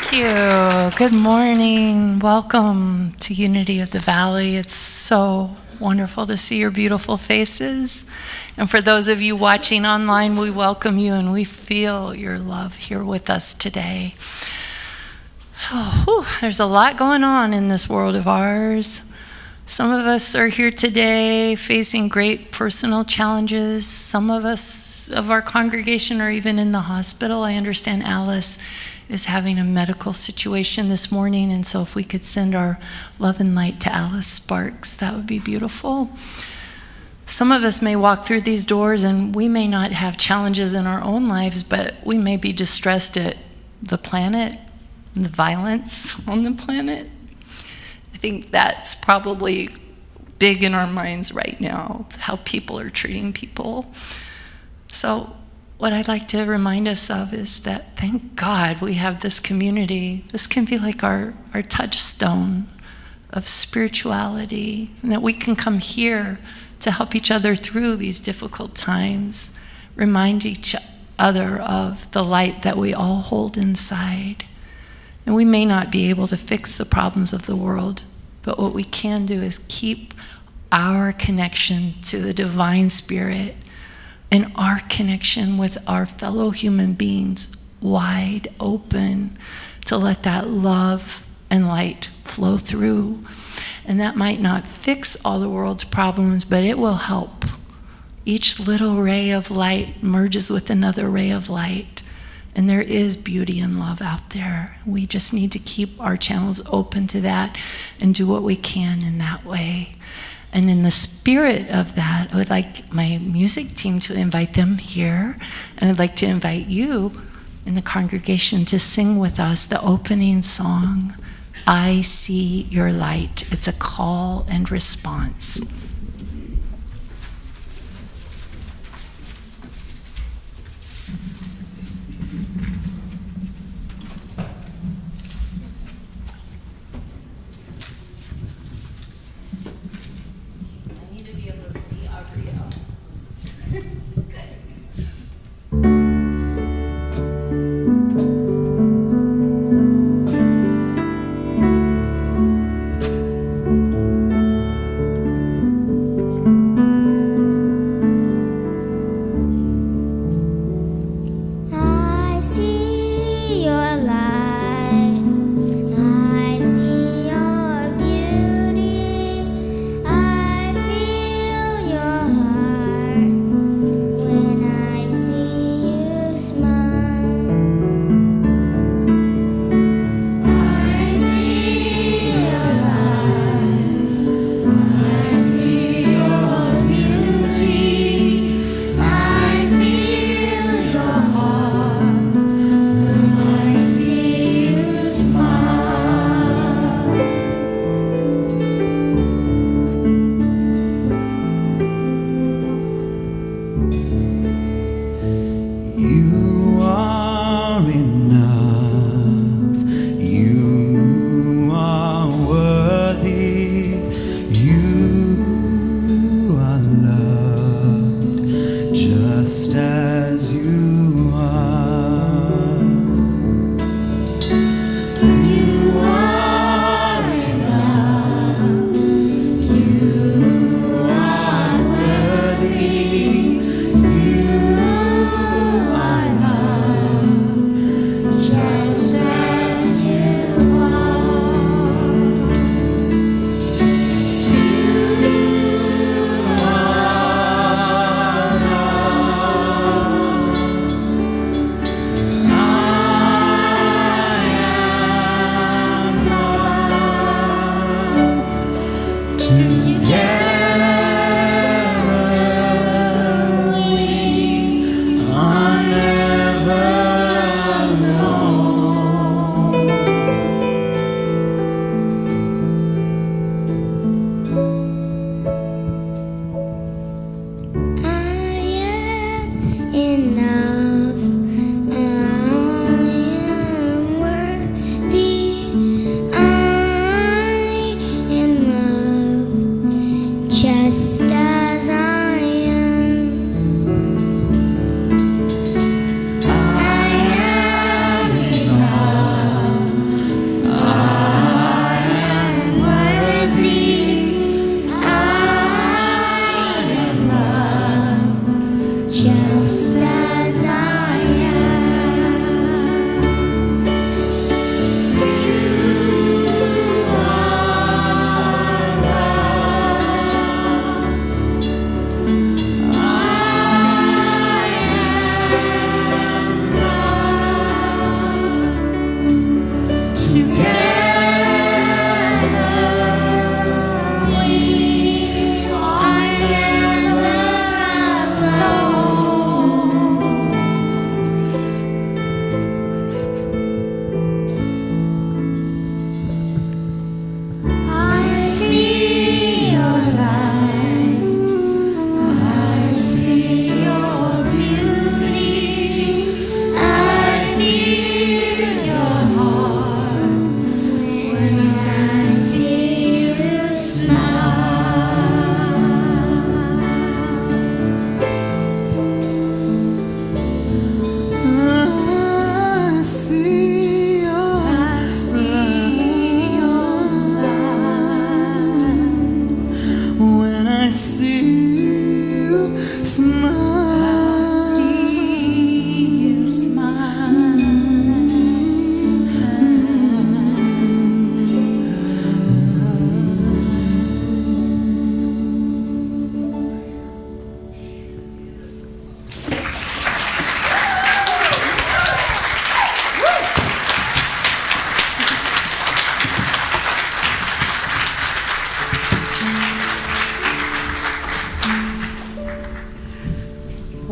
Thank you. Good morning. Welcome to Unity of the Valley. It's so wonderful to see your beautiful faces. And for those of you watching online, we welcome you and we feel your love here with us today. So, there's a lot going on in this world of ours. Some of us are here today facing great personal challenges. Some of us of our congregation are even in the hospital. I understand Alice is having a medical situation this morning, and so if we could send our love and light to Alice Sparks, that would be beautiful. Some of us may walk through these doors and we may not have challenges in our own lives, but we may be distressed at the planet, the violence on the planet. I think that's probably big in our minds right now, how people are treating people. So what I'd like to remind us of is that thank God we have this community. This can be like our touchstone of spirituality, and that we can come here to help each other through these difficult times, remind each other of the light that we all hold inside. And we may not be able to fix the problems of the world, but what we can do is keep our connection to the divine spirit and our connection with our fellow human beings wide open to let that love and light flow through. And that might not fix all the world's problems, but it will help. Each little ray of light merges with another ray of light. And there is beauty and love out there. We just need to keep our channels open to that and do what we can in that way. And in the spirit of that, I would like my music team to invite them here. And I'd like to invite you in the congregation to sing with us the opening song, I See Your Light. It's a call and response. I need to be able to see Audrey. You are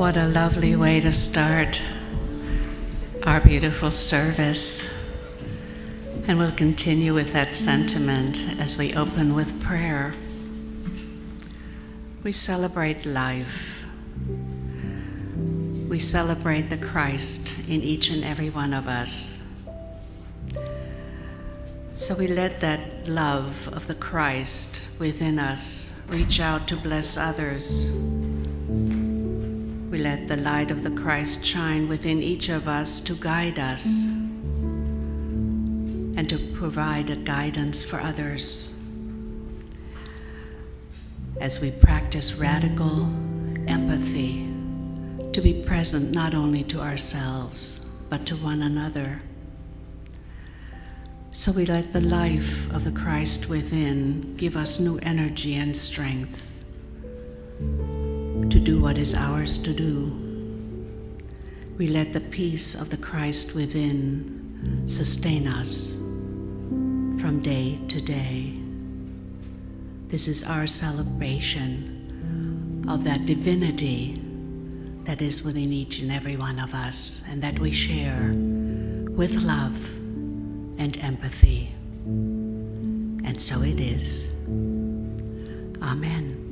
What a lovely way to start our beautiful service. And we'll continue with that sentiment as we open with prayer. We celebrate life. We celebrate the Christ in each and every one of us. So we let that love of the Christ within us reach out to bless others. We let the light of the Christ shine within each of us to guide us and to provide a guidance for others. As we practice radical empathy, to be present not only to ourselves, but to one another. So we let the life of the Christ within give us new energy and strength to do what is ours to do. We let the peace of the Christ within sustain us from day to day. This is our celebration of that divinity that is within each and every one of us, and that we share with love and empathy. And so it is. Amen.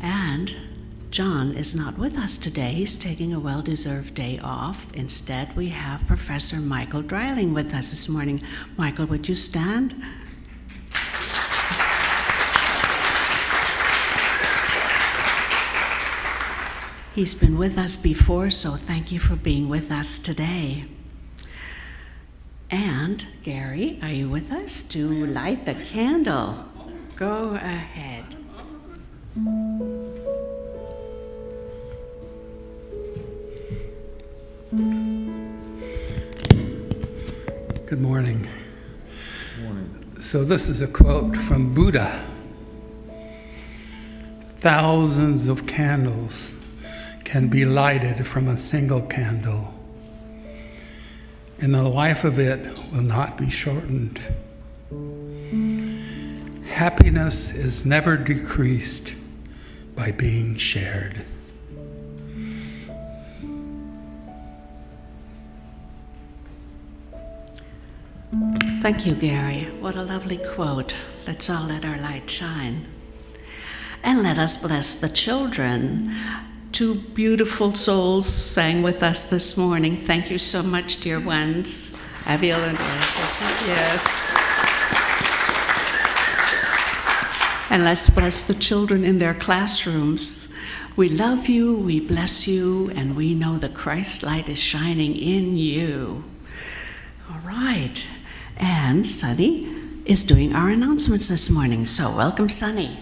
And John is not with us today. He's taking a well-deserved day off. Instead, we have Professor Michael Dreiling with us this morning. Michael, would you stand? He's been with us before, so thank you for being with us today. And Gary, are you with us to light the candle? Go ahead. Good morning. Good morning. So this is a quote from Buddha. Thousands of candles can be lighted from a single candle, and the life of it will not be shortened. Happiness is never decreased by being shared. Thank you, Gary. What a lovely quote. Let's all let our light shine. And let us bless the children. Two beautiful souls sang with us this morning. Thank you so much, dear ones. Abiel and Elizabeth. Yes. And let's bless the children in their classrooms. We love you, we bless you, and we know the Christ light is shining in you. All right. And Sunny is doing our announcements this morning. So welcome, Sunny.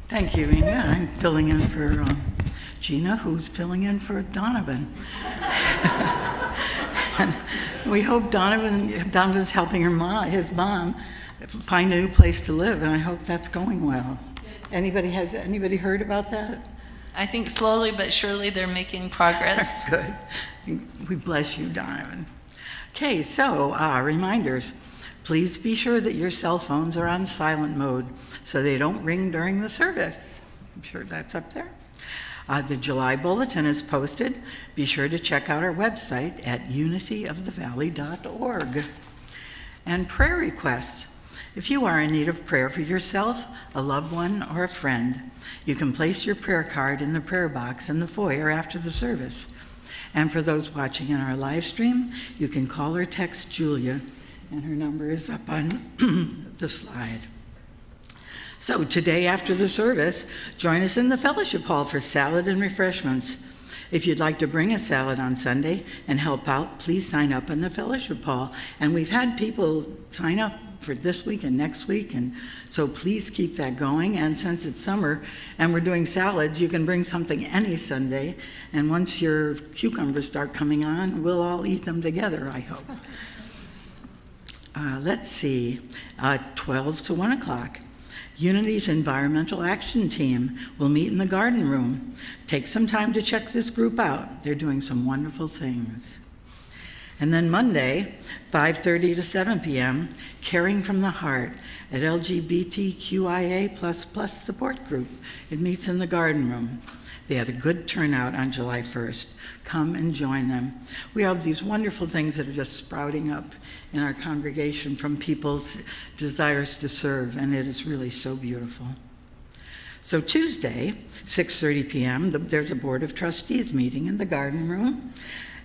Thank you, Ina. I'm filling in for Gina, who's filling in for Donovan. And we hope Donovan's helping his mom find a new place to live, and I hope that's going well. Anybody heard about that? I think slowly but surely they're making progress. Good. We bless you, Donovan. Okay, so reminders. Please be sure that your cell phones are on silent mode so they don't ring during the service. I'm sure that's up there. The July bulletin is posted. Be sure to check out our website at unityofthevalley.org. And prayer requests. If you are in need of prayer for yourself, a loved one, or a friend, you can place your prayer card in the prayer box in the foyer after the service. And for those watching in our live stream, you can call or text Julia, and her number is up on the slide. So today after the service, join us in the fellowship hall for salad and refreshments. If you'd like to bring a salad on Sunday and help out, please sign up in the fellowship hall. And we've had people sign up for this week and next week, and so please keep that going. And since it's summer and we're doing salads, you can bring something any Sunday, and once your cucumbers start coming on, we'll all eat them together, I hope. Let's see, 12 to 1 o'clock. Unity's Environmental Action Team will meet in the garden room. Take some time to check this group out. They're doing some wonderful things. And then Monday, 5:30 to 7 p.m., Caring from the Heart at LGBTQIA++ support group. It meets in the garden room. They had a good turnout on July 1st. Come and join them. We have these wonderful things that are just sprouting up in our congregation from people's desires to serve, and it is really so beautiful. So Tuesday, 6:30 p.m., there's a Board of Trustees meeting in the garden room,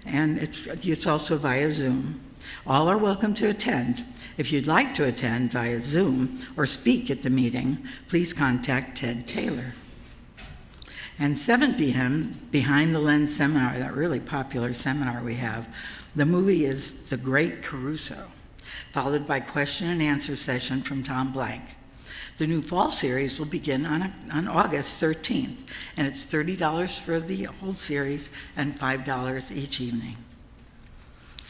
and it's also via Zoom. All are welcome to attend. If you'd like to attend via Zoom or speak at the meeting, please contact Ted Taylor. And 7 p.m., Behind the Lens seminar, that really popular seminar we have. The movie is The Great Caruso, followed by question and answer session from Tom Blank. The new fall series will begin on August 13th, and it's $30 for the whole series and $5 each evening.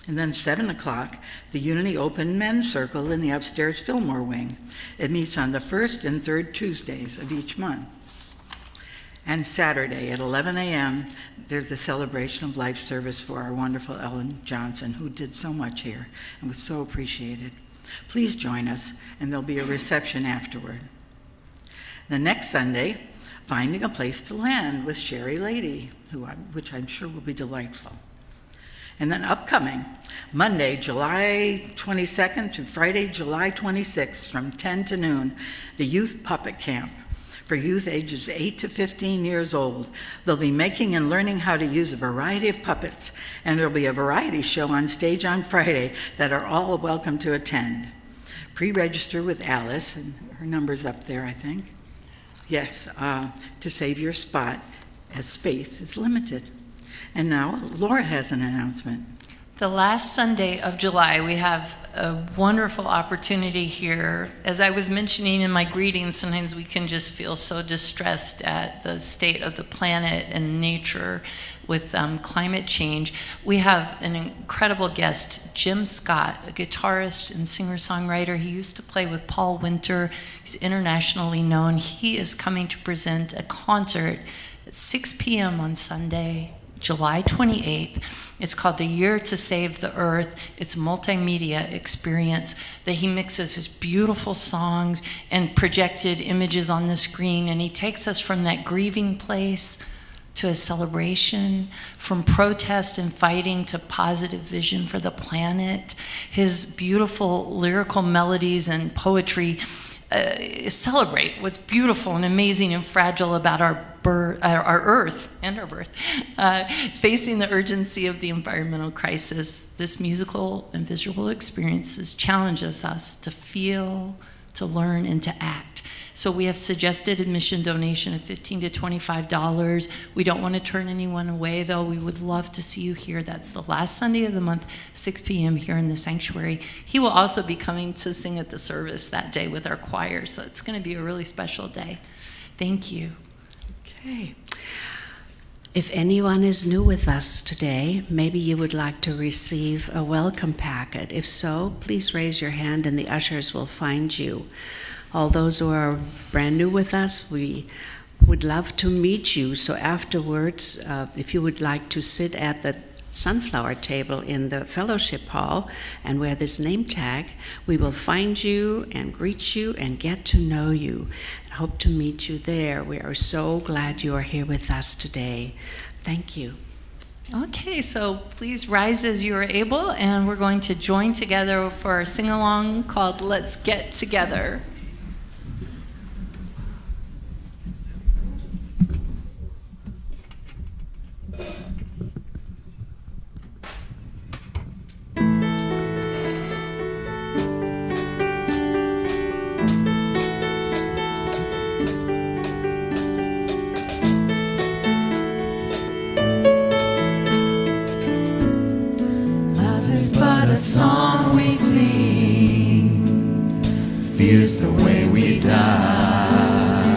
And then 7 o'clock, the Unity Open Men's Circle in the upstairs Fillmore wing. It meets on the first and third Tuesdays of each month. And Saturday at 11 a.m., there's a celebration of life service for our wonderful Ellen Johnson, who did so much here and was so appreciated. Please join us, and there'll be a reception afterward. The next Sunday, Finding a Place to Land with Sherry Lady, which I'm sure will be delightful. And then upcoming, Monday, July 22nd to Friday, July 26th, from 10 to noon, the Youth Puppet Camp for youth ages 8 to 15 years old. They'll be making and learning how to use a variety of puppets, and there'll be a variety show on stage on Friday that are all welcome to attend. Pre-register with Alice, and her number's up there, I think. Yes, to save your spot, as space is limited. And now, Laura has an announcement. The last Sunday of July, we have a wonderful opportunity here. As I was mentioning in my greetings, sometimes we can just feel so distressed at the state of the planet and nature with climate change. We have an incredible guest, Jim Scott, a guitarist and singer-songwriter. He used to play with Paul Winter. He's internationally known. He is coming to present a concert at 6 p.m. on Sunday, July 28th. It's called The Year to Save the Earth. It's a multimedia experience that he mixes his beautiful songs and projected images on the screen, and he takes us from that grieving place to a celebration, from protest and fighting to positive vision for the planet. His beautiful lyrical melodies and poetry celebrate what's beautiful and amazing and fragile about our earth and our birth, facing the urgency of the environmental crisis. This musical and visual experiences challenges us to feel, to learn, and to act. So we have suggested admission donation of $15 to $25. We don't want to turn anyone away, though. We would love to see you here. That's the last Sunday of the month, 6 p.m. here in the sanctuary. He will also be coming to sing at the service that day with our choir, so it's going to be a really special day. Thank you. Okay. If anyone is new with us today, maybe you would like to receive a welcome packet. If so, please raise your hand and the ushers will find you. All those who are brand new with us, we would love to meet you. So afterwards, if you would like to sit at the sunflower table in the fellowship hall and wear this name tag, we will find you and greet you and get to know you. And hope to meet you there. We are so glad you are here with us today. Thank you. Okay, so please rise as you are able, and we're going to join together for our sing-along called Let's Get Together. Song we sing, fears the way we die.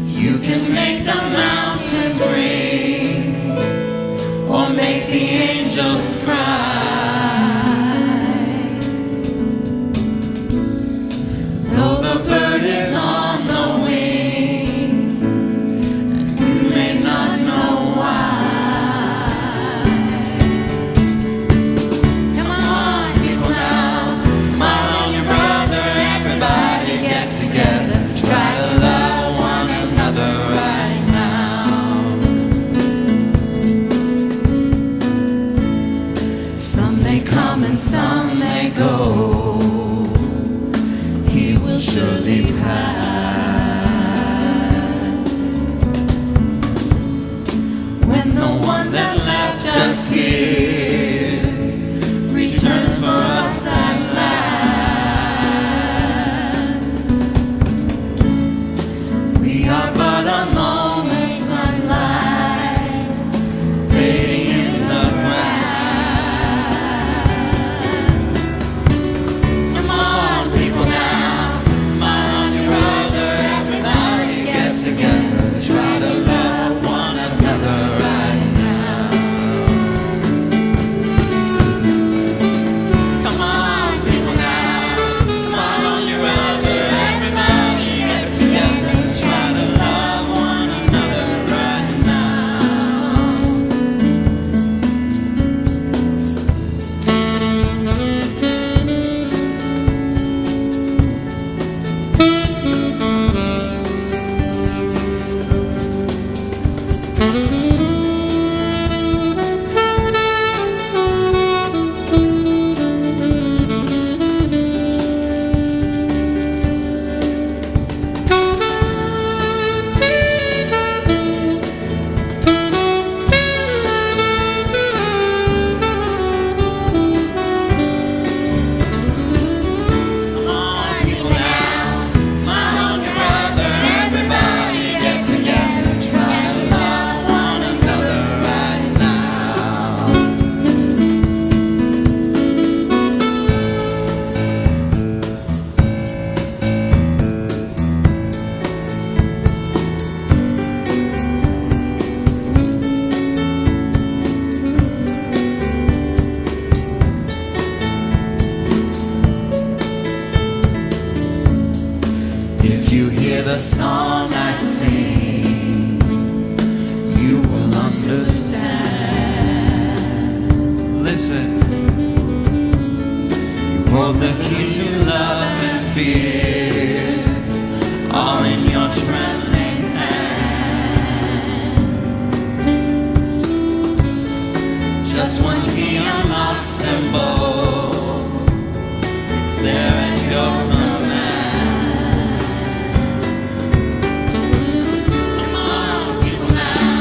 You can make the mountains ring, or make the angels cry. Though the bird is on the wing, and you may not know why. another right now. Some may come and some may go, he will surely pass. When the one that left us here returns for us at last, we are but a moment's sunlight fading in the grass. Come on, people now, smile on your brother, everybody get together, try to love one another right now. Come on, people now, smile on your brother, everybody get together, try to love one another right now. Come on, people now, smile on your brother, everybody get together, try to love one another right now. If you hear the song I sing, you will understand. Listen. You hold the key to love and fear, all in your trembling hand. Just one key unlocks them both. It's there at your command. Come on, people now,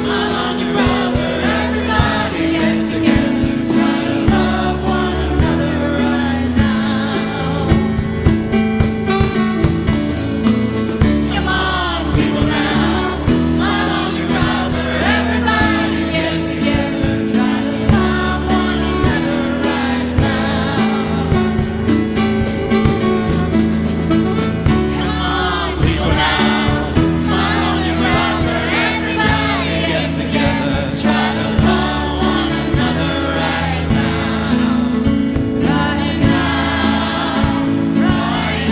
smile on your brother, everybody get together, try to love one another right now. Come on, people now, smile on your brother, everybody get together, try to love one another right now. Come on, people now, smile on your brother, everybody get together, try to love one another right now. Right now, right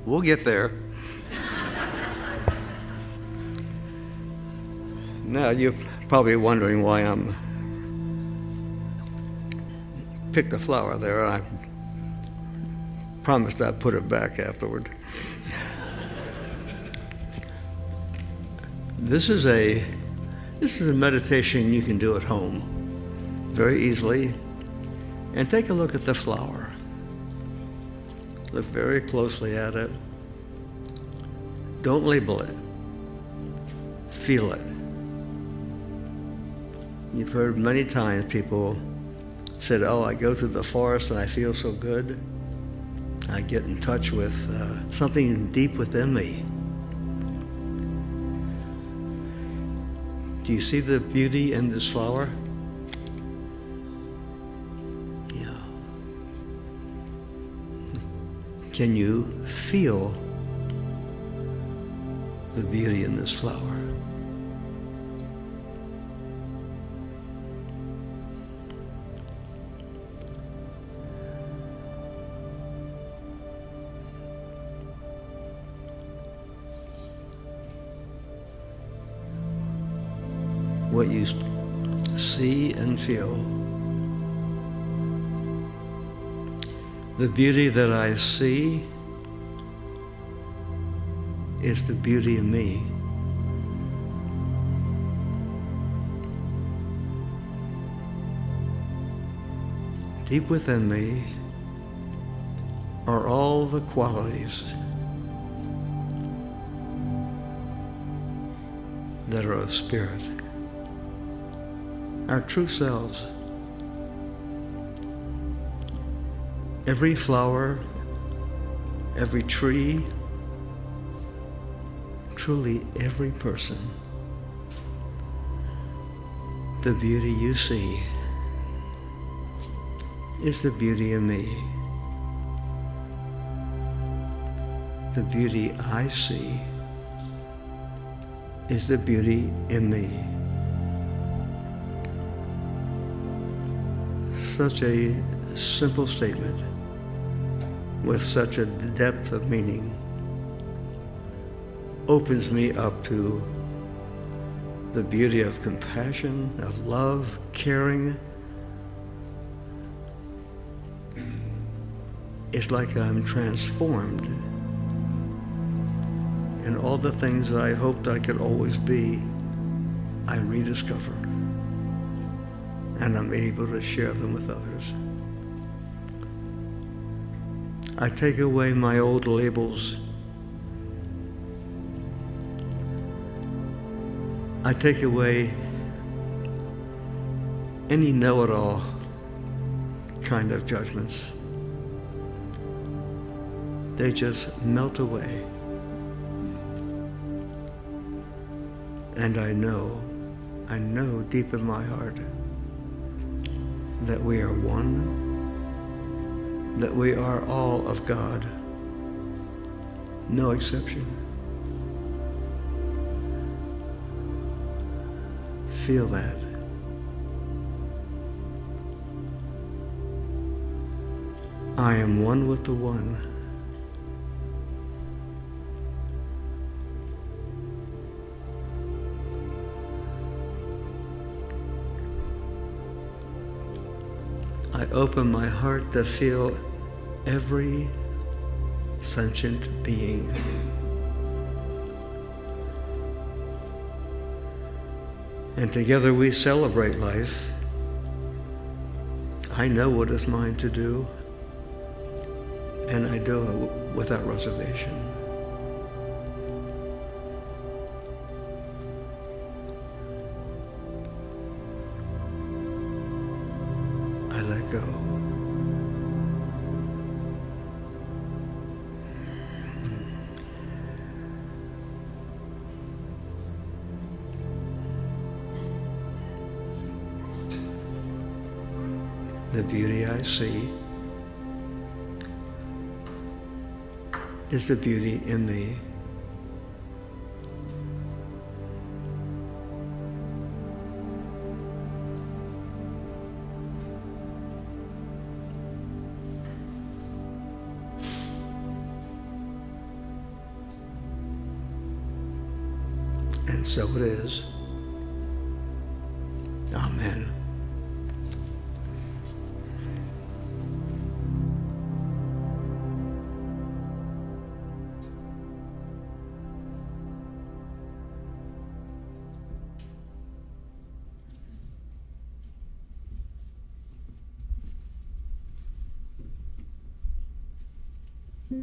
We'll get there. Now, you're probably wondering why I'm picked a flower there. I promised I'd put it back afterward. This is a meditation you can do at home very easily. And take a look at the flower. Look very closely at it. Don't label it. Feel it. You've heard many times people said, oh, I go to the forest and I feel so good. I get in touch with something deep within me. Do you see the beauty in this flower? Yeah. Can you feel the beauty in this flower? What you see and feel. The beauty that I see is the beauty in me. Deep within me are all the qualities that are of spirit. Our true selves. Every flower, every tree, truly every person, the beauty you see is the beauty in me. The beauty I see is the beauty in me. Such a simple statement with such a depth of meaning opens me up to the beauty of compassion, of love, caring. It's like I'm transformed, and all the things that I hoped I could always be, I rediscover. And I'm able to share them with others. I take away my old labels. I take away any know-it-all kind of judgments. They just melt away. And I know deep in my heart that we are one, that we are all of God, no exception. Feel that. I am one with the one. I open my heart to feel every sentient being. And together we celebrate life. I know what is mine to do, and I do it without reservation. I let go. The beauty I see is the beauty in me. And so it is. Amen. How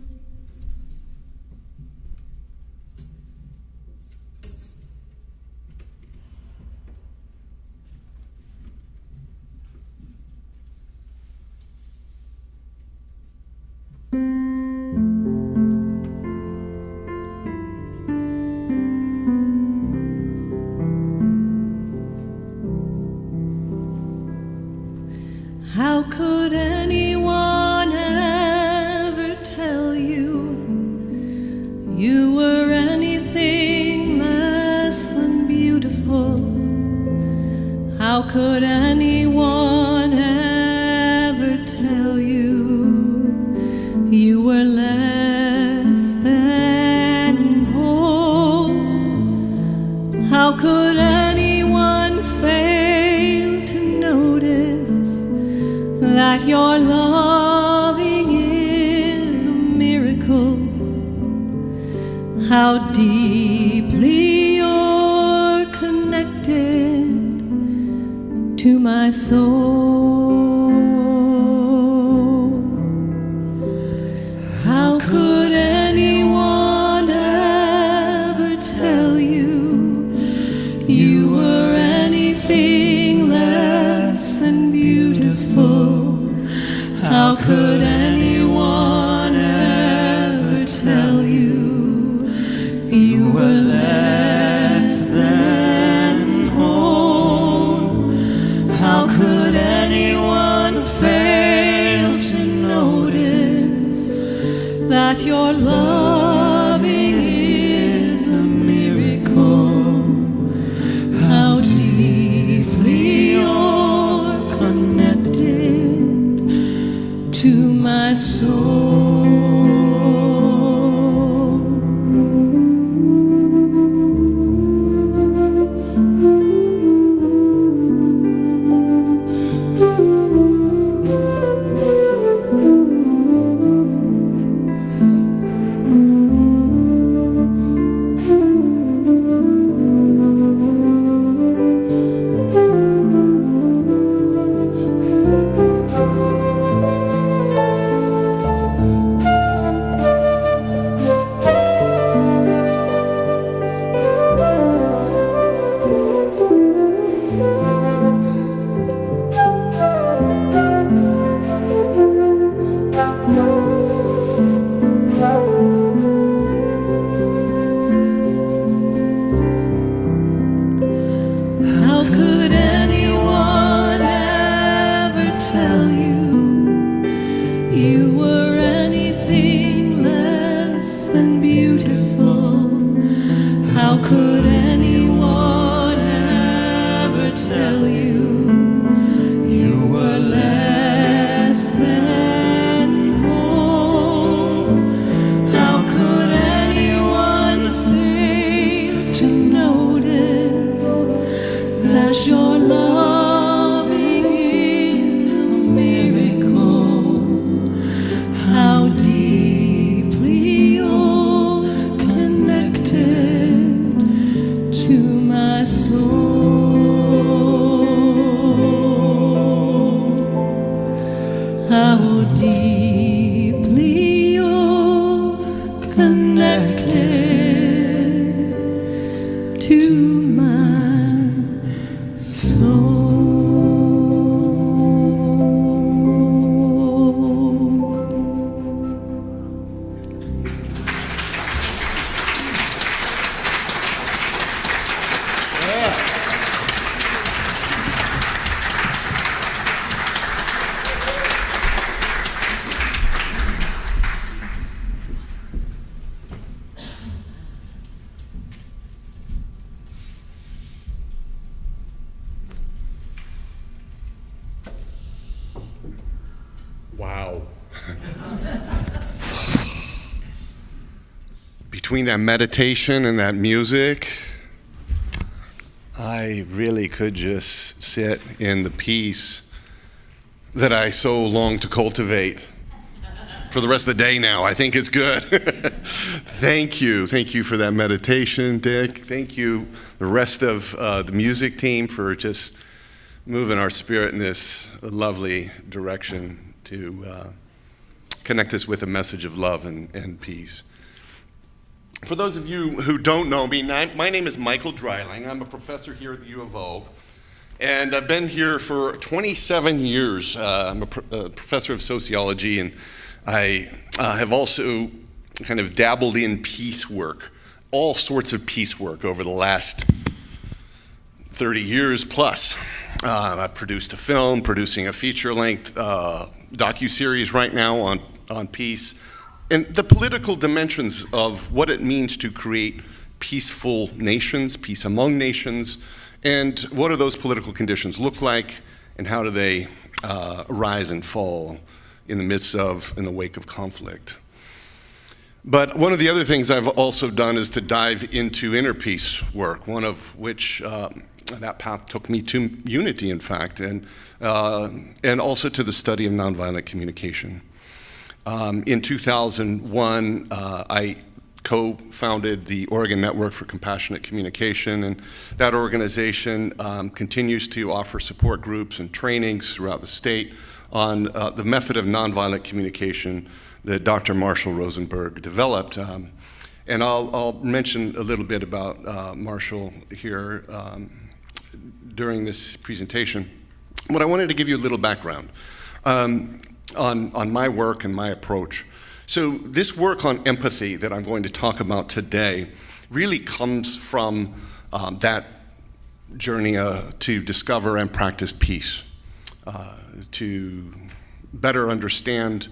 could anyone ever tell you you were anything less than beautiful? How could anyone ever tell you you were less than whole? How could anyone fail to notice that your loving is a miracle? How deeply you're connected to my soul. How could anyone ever tell you you were anything less than beautiful? How could anyone ever tell you you were less than whole? How could anyone fail to notice that your loving is a miracle? How deeply you're connected to my soul. How could anyone ever tell you you were anything less than beautiful? How could anyone ever tell you you were less than whole? How could anyone fail to notice that your loving is a miracle? How deeply you're connected to my soul. How deeply you're connected to my soul. Wow. Between that meditation and that music, I really could just sit in the peace that I so long to cultivate for the rest of the day now. I think it's good. Thank you. Thank you for that meditation, Dick. Thank you, the rest of the music team, for just moving our spirit in this lovely direction to connect us with a message of love and peace. For those of you who don't know me, my name is Michael Dreiling. I'm a professor here at the U of O, and I've been here for 27 years. I'm a professor of sociology, and I have also kind of dabbled in peace work, all sorts of peace work over the last 30 years plus. I've produced a film, producing a feature-length docuseries right now on peace, and the political dimensions of what it means to create peaceful nations, peace among nations, and what do those political conditions look like, and how do they rise and fall in the wake of conflict. But one of the other things I've also done is to dive into inner peace work, one of which that path took me to unity, in fact, and also to the study of nonviolent communication. In 2001, I co-founded the Oregon Network for Compassionate Communication, and that organization continues to offer support groups and trainings throughout the state on the method of nonviolent communication that Dr. Marshall Rosenberg developed. And I'll mention a little bit about Marshall here during this presentation. But I wanted to give you a little background on my work and my approach. So this work on empathy that I'm going to talk about today really comes from that journey to discover and practice peace, to better understand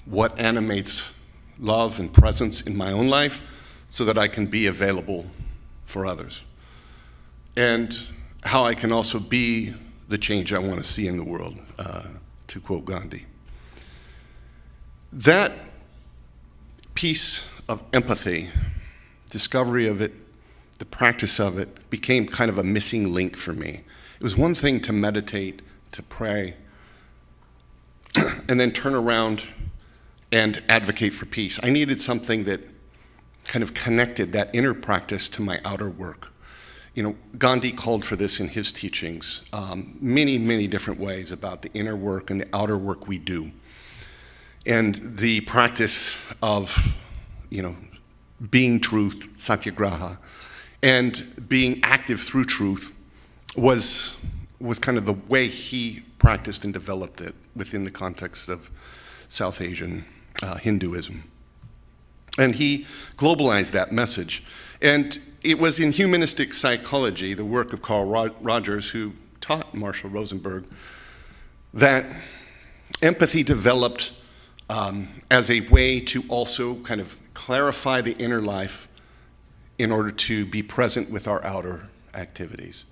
what animates love and presence in my own life so that I can be available for others, and how I can also be the change I want to see in the world, to quote Gandhi. That piece of empathy, discovery of it, the practice of it, became kind of a missing link for me. It was one thing to meditate, to pray, and then turn around and advocate for peace. I needed something that kind of connected that inner practice to my outer work. You know, Gandhi called for this in his teachings, many, many different ways about the inner work and the outer work we do. And the practice of, being truth, satyagraha, and being active through truth was kind of the way he practiced and developed it within the context of South Asian Hinduism. And he globalized that message. And it was in humanistic psychology, the work of Carl Rogers, who taught Marshall Rosenberg, that empathy developed as a way to also kind of clarify the inner life in order to be present with our outer activities.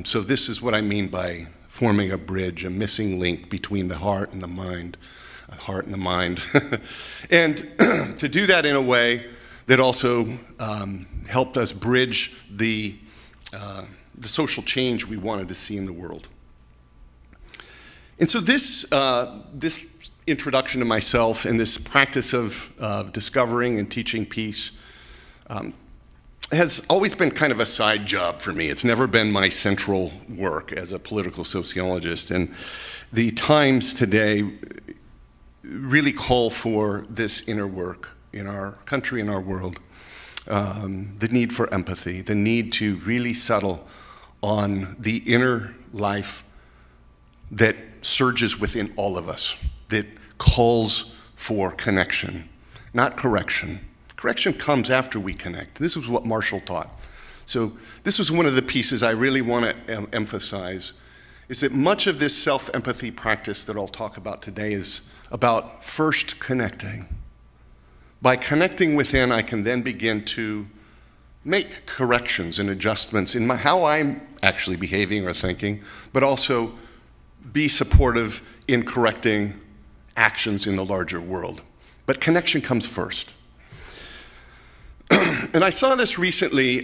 So this is what I mean by forming a bridge, a missing link between the heart and the mind, and to do that in a way that also helped us bridge the social change we wanted to see in the world. And so this introduction to myself and this practice of discovering and teaching peace has always been kind of a side job for me. It's never been my central work as a political sociologist. And the times today really call for this inner work in our country and our world. The need for empathy, the need to really settle on the inner life that surges within all of us, that calls for connection, not correction. Correction comes after we connect. This is what Marshall taught. So this was one of the pieces I really want to emphasize, is that much of this self-empathy practice that I'll talk about today is about first connecting. By connecting within, I can then begin to make corrections and adjustments in how I'm actually behaving or thinking, but also be supportive in correcting actions in the larger world. But connection comes first. And I saw this recently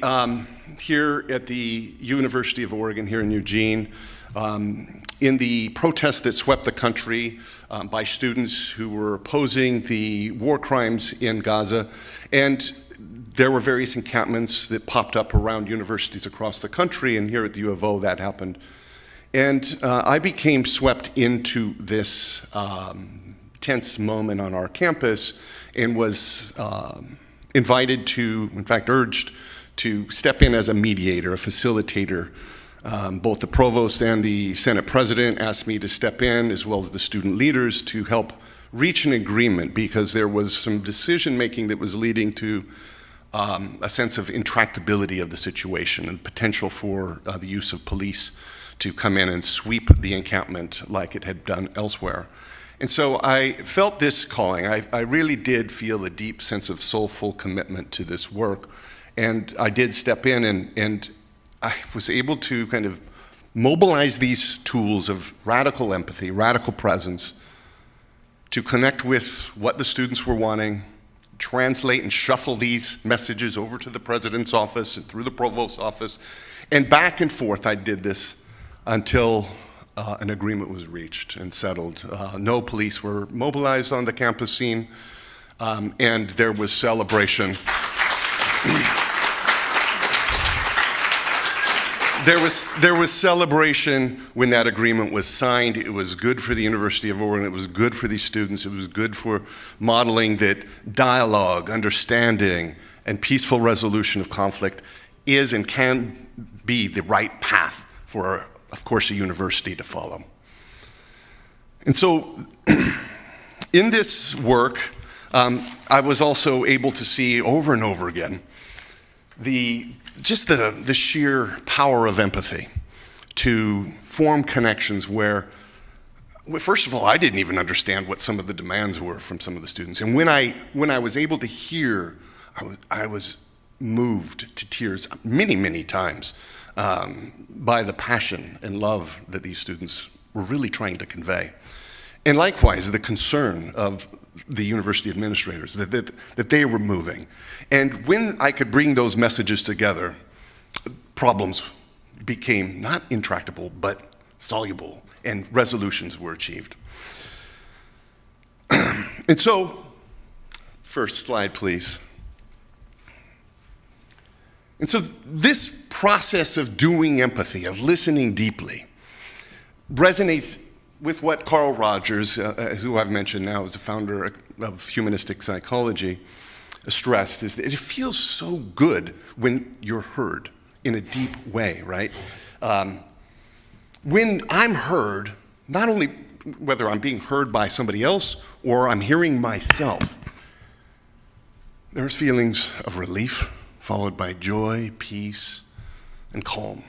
here at the University of Oregon here in Eugene, in the protests that swept the country by students who were opposing the war crimes in Gaza. And there were various encampments that popped up around universities across the country, and here at the U of O that happened. And I became swept into this tense moment on our campus and was invited to, in fact urged, to step in as a mediator, a facilitator. Both the provost and the Senate president asked me to step in, as well as the student leaders, to help reach an agreement, because there was some decision making that was leading to a sense of intractability of the situation and potential for the use of police to come in and sweep the encampment like it had done elsewhere. And so I felt this calling. I really did feel a deep sense of soulful commitment to this work. And I did step in, and I was able to kind of mobilize these tools of radical empathy, radical presence, to connect with what the students were wanting, translate and shuffle these messages over to the president's office and through the provost's office. And back and forth I did this until an agreement was reached and settled. No police were mobilized on the campus scene, and there was celebration. There was celebration when that agreement was signed. It was good for the University of Oregon. It was good for these students. It was good for modeling that dialogue, understanding, and peaceful resolution of conflict is and can be the right path for, of course, a university to follow. And so in this work, I was also able to see over and over again the sheer power of empathy to form connections where, first of all, I didn't even understand what some of the demands were from some of the students. And when I was able to hear, I was moved to tears many, many times by the passion and love that these students were really trying to convey. And likewise, the concern of the university administrators, that they were moving. And when I could bring those messages together, problems became not intractable, but soluble, and resolutions were achieved. And so, first slide, please. And so this process of doing empathy, of listening deeply, resonates with what Carl Rogers, who I've mentioned now as the founder of humanistic psychology, stressed, is that it feels so good when you're heard in a deep way, right? When I'm heard, not only whether I'm being heard by somebody else or I'm hearing myself, there's feelings of relief followed by joy, peace, and calm.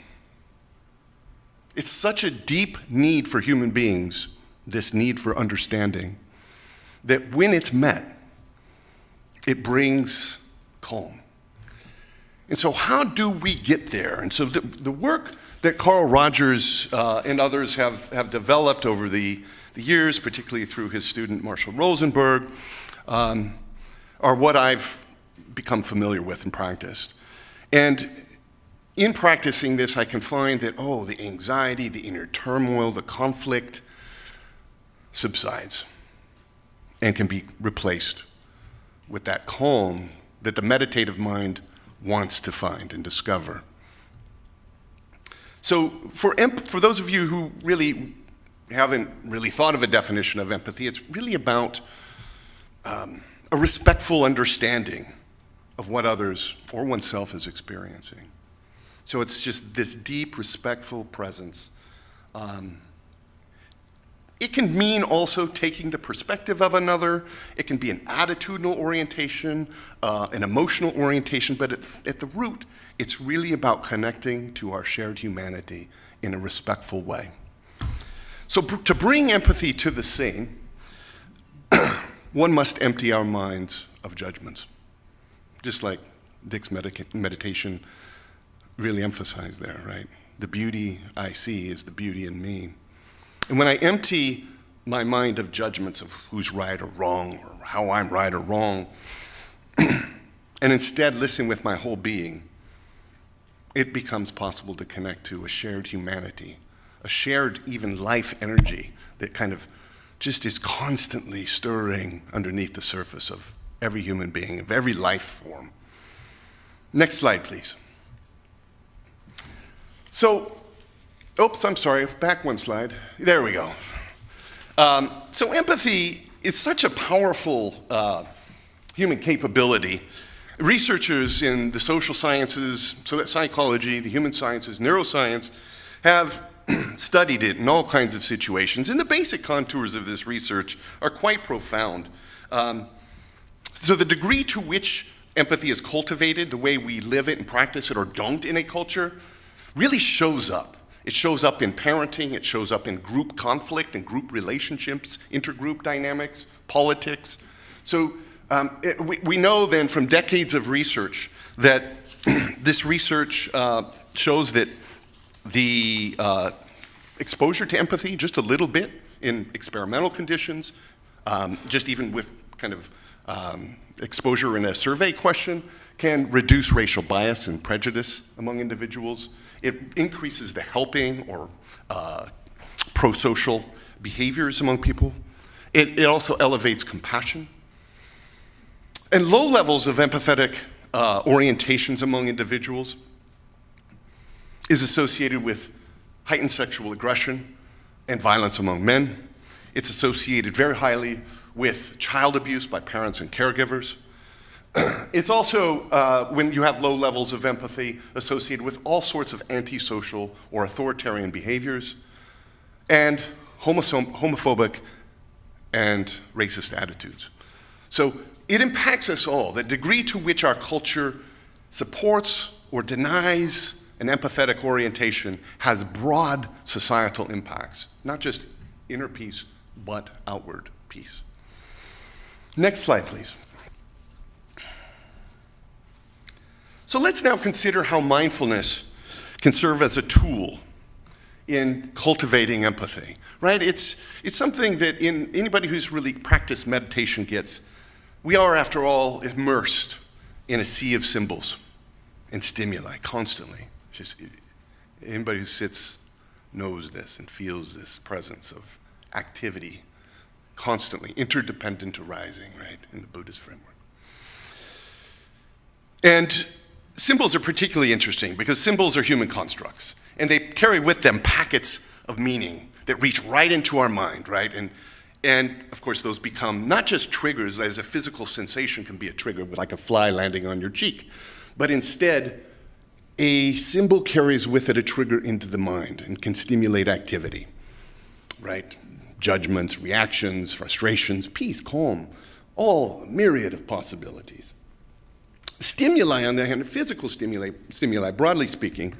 It's such a deep need for human beings, this need for understanding, that when it's met, it brings calm. And so how do we get there? And so the work that Carl Rogers and others have developed over the years, particularly through his student Marshall Rosenberg, are what I've become familiar with and practiced. And in practicing this, I can find that, the anxiety, the inner turmoil, the conflict subsides and can be replaced with that calm that the meditative mind wants to find and discover. So for those of you who really haven't really thought of a definition of empathy, it's really about a respectful understanding of what others or oneself is experiencing. So it's just this deep, respectful presence. It can mean also taking the perspective of another. It can be an attitudinal orientation, an emotional orientation, but at the root, it's really about connecting to our shared humanity in a respectful way. So to bring empathy to the scene, one must empty our minds of judgments, just like Dick's meditation really emphasized there, right? The beauty I see is the beauty in me. And when I empty my mind of judgments of who's right or wrong or how I'm right or wrong, and instead listen with my whole being, it becomes possible to connect to a shared humanity, a shared even life energy that kind of just is constantly stirring underneath the surface of every human being, of every life form. Next slide, please. So, I'm sorry, back one slide. There we go. So empathy it's such a powerful human capability. Researchers in the social sciences, so that's psychology, the human sciences, neuroscience, have studied it in all kinds of situations. And the basic contours of this research are quite profound. So the degree to which empathy is cultivated, the way we live it and practice it or don't in a culture, really shows up. It shows up in parenting, it shows up in group conflict and group relationships, intergroup dynamics, politics. So we know then from decades of research that this research shows that the exposure to empathy, just a little bit in experimental conditions, just even with kind of exposure in a survey question, can reduce racial bias and prejudice among individuals. It increases the helping or pro-social behaviors among people. It also elevates compassion. And low levels of empathetic orientations among individuals is associated with heightened sexual aggression and violence among men. It's associated very highly with child abuse by parents and caregivers. It's also, when you have low levels of empathy, associated with all sorts of antisocial or authoritarian behaviors and homophobic and racist attitudes. So it impacts us all. The degree to which our culture supports or denies an empathetic orientation has broad societal impacts, not just inner peace, but outward peace. Next slide, please. So let's now consider how mindfulness can serve as a tool in cultivating empathy, right? It's something that anybody who's really practiced meditation gets. We are, after all, immersed in a sea of symbols and stimuli constantly. Just anybody who sits knows this and feels this presence of activity, constantly interdependent arising, right, in the Buddhist framework. And symbols are particularly interesting because symbols are human constructs, and they carry with them packets of meaning that reach right into our mind, right? And of course, those become not just triggers, as a physical sensation can be a trigger, like a fly landing on your cheek, but instead, a symbol carries with it a trigger into the mind and can stimulate activity, right? Judgments, reactions, frustrations, peace, calm, all a myriad of possibilities. Stimuli, on the other hand, physical stimuli, broadly speaking,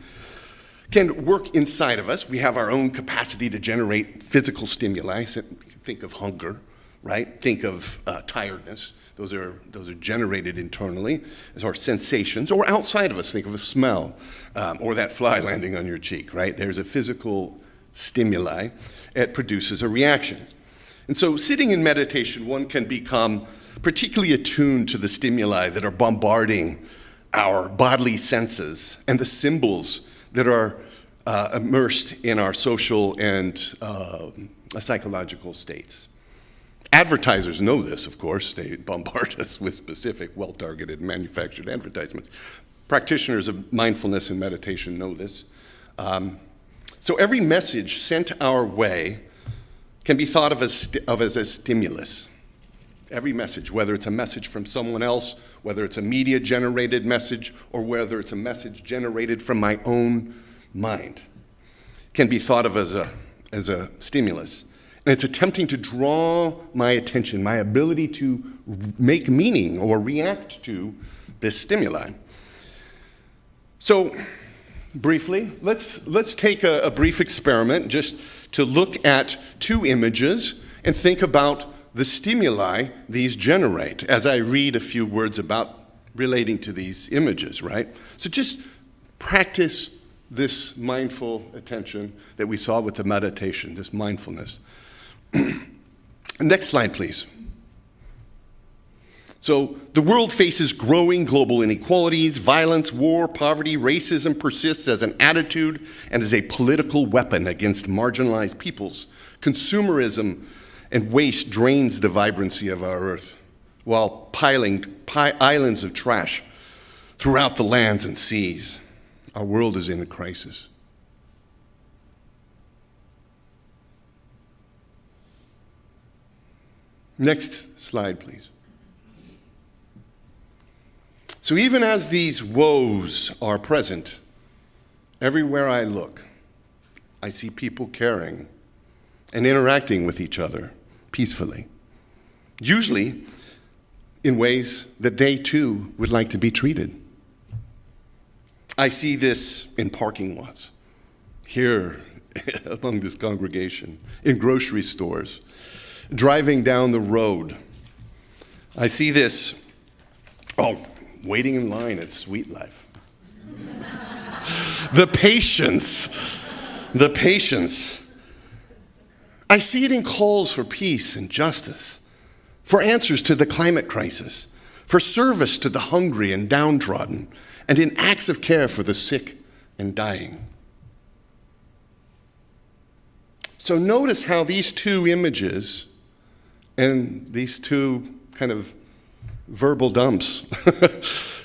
can work inside of us. We have our own capacity to generate physical stimuli. So think of hunger, right? Think of tiredness. Those are generated internally as our sensations, or outside of us. Think of a smell, or that fly landing on your cheek, right? There's a physical stimuli. It produces a reaction. And so sitting in meditation, one can become particularly attuned to the stimuli that are bombarding our bodily senses and the symbols that are immersed in our social and psychological states. Advertisers know this, of course. They bombard us with specific, well-targeted, manufactured advertisements. Practitioners of mindfulness and meditation know this. So every message sent our way can be thought of as a stimulus. Every message, whether it's a message from someone else, whether it's a media-generated message, or whether it's a message generated from my own mind, can be thought of as a stimulus. And it's attempting to draw my attention, my ability to make meaning or react to this stimuli. So, briefly, let's take a brief experiment just to look at two images and think about the stimuli these generate as I read a few words about relating to these images, right? So just practice this mindful attention that we saw with the meditation, this mindfulness. Next slide, please. So the world faces growing global inequalities, violence, war, poverty, racism persists as an attitude and as a political weapon against marginalized peoples. Consumerism and waste drains the vibrancy of our earth, while piling islands of trash throughout the lands and seas. Our world is in a crisis. Next slide, please. So even as these woes are present, everywhere I look, I see people caring and interacting with each other peacefully, usually in ways that they too would like to be treated. I see this in parking lots, here among this congregation, in grocery stores, driving down the road. I see this, waiting in line at Sweet Life. The patience. I see it in calls for peace and justice, for answers to the climate crisis, for service to the hungry and downtrodden, and in acts of care for the sick and dying. So notice how these two images and these two kind of verbal dumps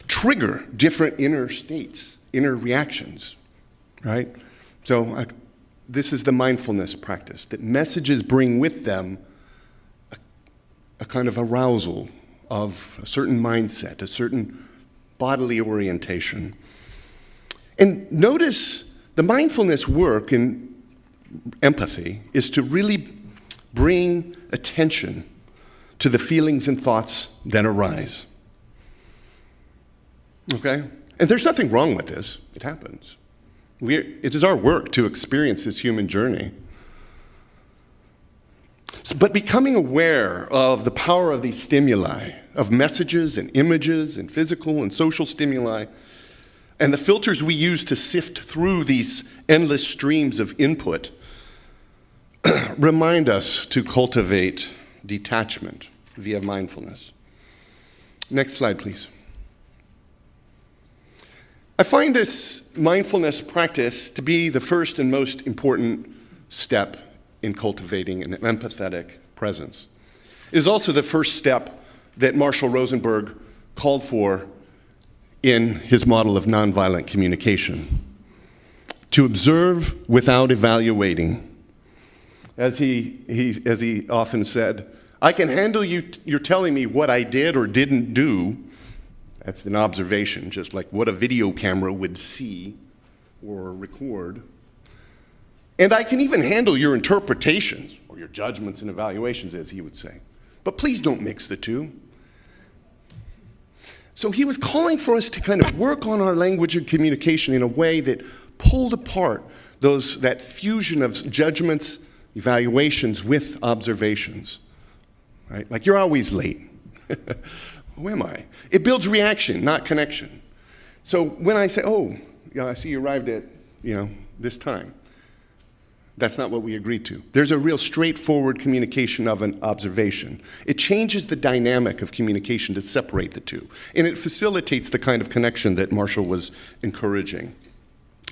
trigger different inner states, inner reactions, right? So this is the mindfulness practice, that messages bring with them a kind of arousal of a certain mindset, a certain bodily orientation. And notice the mindfulness work in empathy is to really bring attention to the feelings and thoughts that arise. Okay? And there's nothing wrong with this. It happens. It is our work to experience this human journey. But becoming aware of the power of these stimuli, of messages and images and physical and social stimuli, and the filters we use to sift through these endless streams of input, remind us to cultivate detachment via mindfulness. Next slide, please. I find this mindfulness practice to be the first and most important step in cultivating an empathetic presence. It is also the first step that Marshall Rosenberg called for in his model of nonviolent communication. To observe without evaluating. As he often said, I can handle you're telling me what I did or didn't do. That's an observation, just like what a video camera would see or record. And I can even handle your interpretations or your judgments and evaluations, as he would say. But please don't mix the two. So he was calling for us to kind of work on our language and communication in a way that pulled apart that fusion of judgments, evaluations with observations. Right? Like, you're always late. Who am I? It builds reaction, not connection. So when I say, I see you arrived at, this time, that's not what we agreed to. There's a real straightforward communication of an observation. It changes the dynamic of communication to separate the two, and it facilitates the kind of connection that Marshall was encouraging.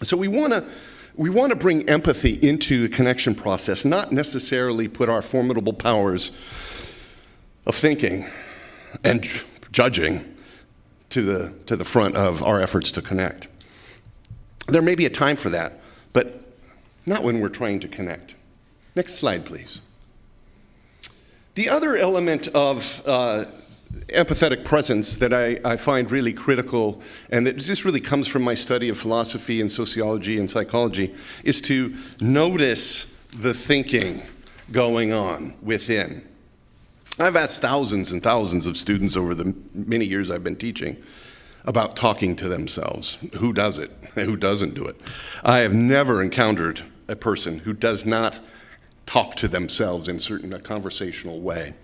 So we want to bring empathy into the connection process, not necessarily put our formidable powers of thinking and judging to the front of our efforts to connect. There may be a time for that, but not when we're trying to connect. Next slide, please. The other element of empathetic presence that I find really critical, and that just really comes from my study of philosophy and sociology and psychology, is to notice the thinking going on within. I've asked thousands and thousands of students over the many years I've been teaching about talking to themselves. Who does it? Who doesn't do it? I have never encountered a person who does not talk to themselves in a conversational way.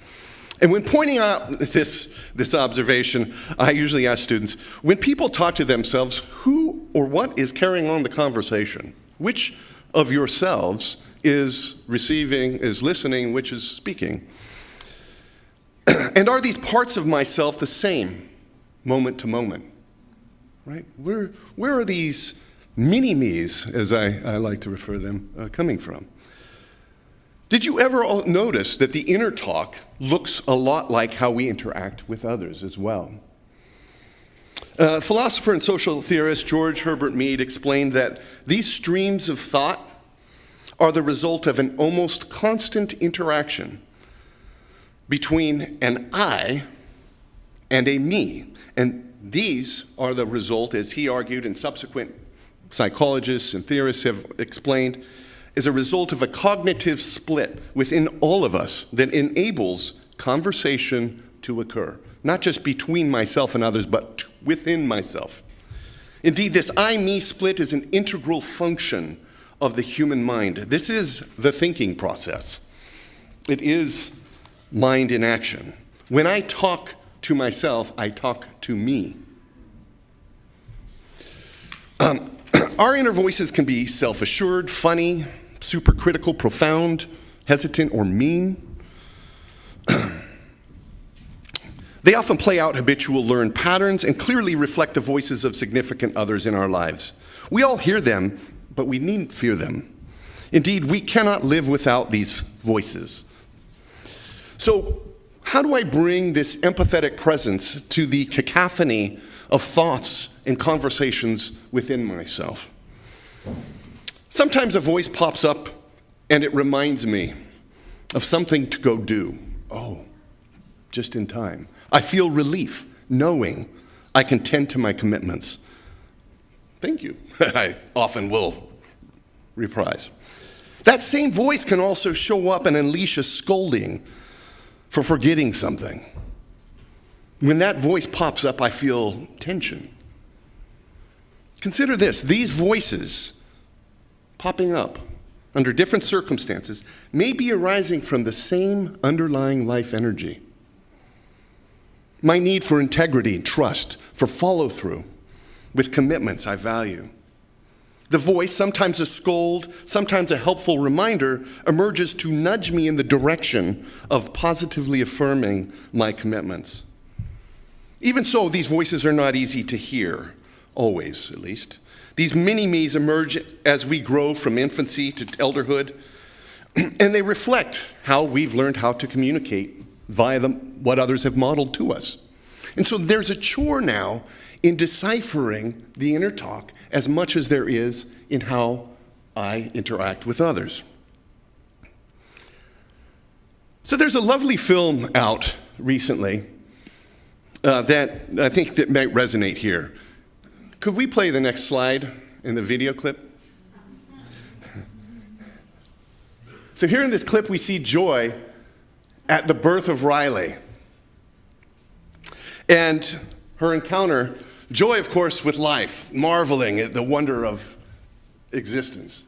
And when pointing out this observation, I usually ask students, when people talk to themselves, who or what is carrying on the conversation? Which of yourselves is receiving, is listening, which is speaking? And are these parts of myself the same moment to moment? Right? Where are these mini-me's, as I like to refer to them, coming from? Did you ever notice that the inner talk looks a lot like how we interact with others as well? Philosopher and social theorist George Herbert Mead explained that these streams of thought are the result of an almost constant interaction between an I and a me. And these are the result, as he argued and subsequent psychologists and theorists have explained, is a result of a cognitive split within all of us that enables conversation to occur, not just between myself and others, but within myself. Indeed, this I-me split is an integral function of the human mind. This is the thinking process. It is mind in action. When I talk to myself, I talk to me. Our inner voices can be self-assured, funny, supercritical, profound, hesitant, or mean. They often play out habitual learned patterns and clearly reflect the voices of significant others in our lives. We all hear them, but we needn't fear them. Indeed, we cannot live without these voices. So, how do I bring this empathetic presence to the cacophony of thoughts and conversations within myself? Sometimes a voice pops up and it reminds me of something to go do. Oh, just in time. I feel relief knowing I can tend to my commitments. Thank you. I often will reprise. That same voice can also show up and unleash a scolding for forgetting something. When that voice pops up, I feel tension. Consider this, these voices popping up under different circumstances may be arising from the same underlying life energy. My need for integrity and trust, for follow-through with commitments I value. The voice, sometimes a scold, sometimes a helpful reminder, emerges to nudge me in the direction of positively affirming my commitments. Even so, these voices are not easy to hear, always at least. These mini-me's emerge as we grow from infancy to elderhood, and they reflect how we've learned how to communicate via what others have modeled to us. And so there's a chore now in deciphering the inner talk as much as there is in how I interact with others. So there's a lovely film out recently that I think that might resonate here. Could we play the next slide in the video clip? So here in this clip we see Joy at the birth of Riley. And her encounter, Joy, of course, with life, marveling at the wonder of existence.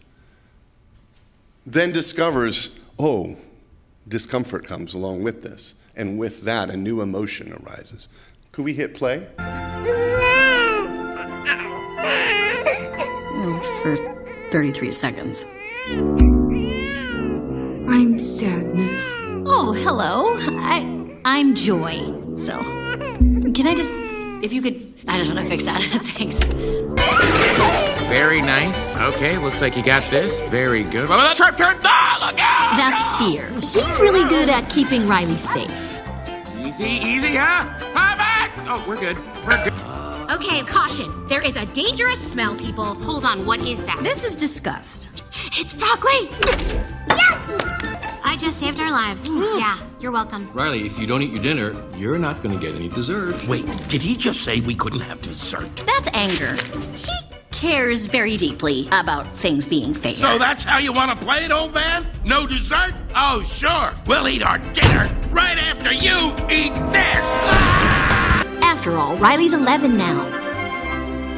Then discovers, oh, discomfort comes along with this. And with that, a new emotion arises. Could we hit play? For 33 seconds. I'm sadness. Oh, hello. I'm Joy. So, can I just, if you could, I just want to fix that. Thanks. Very nice. Okay, looks like you got this. Very good. Oh, that's her turn. Ah, look out! That's Fear. He's really good at keeping Riley safe. Easy, huh? How back? Oh, we're good. We're good. Okay, caution. There is a dangerous smell, people. Hold on, what is that? This is disgust. It's broccoli! I just saved our lives. Yeah, you're welcome. Riley, if you don't eat your dinner, you're not going to get any dessert. Wait, did he just say we couldn't have dessert? That's anger. He cares very deeply about things being fair. So that's how you want to play it, old man? No dessert? Oh, sure. We'll eat our dinner right after you eat this. After all, Riley's 11 now.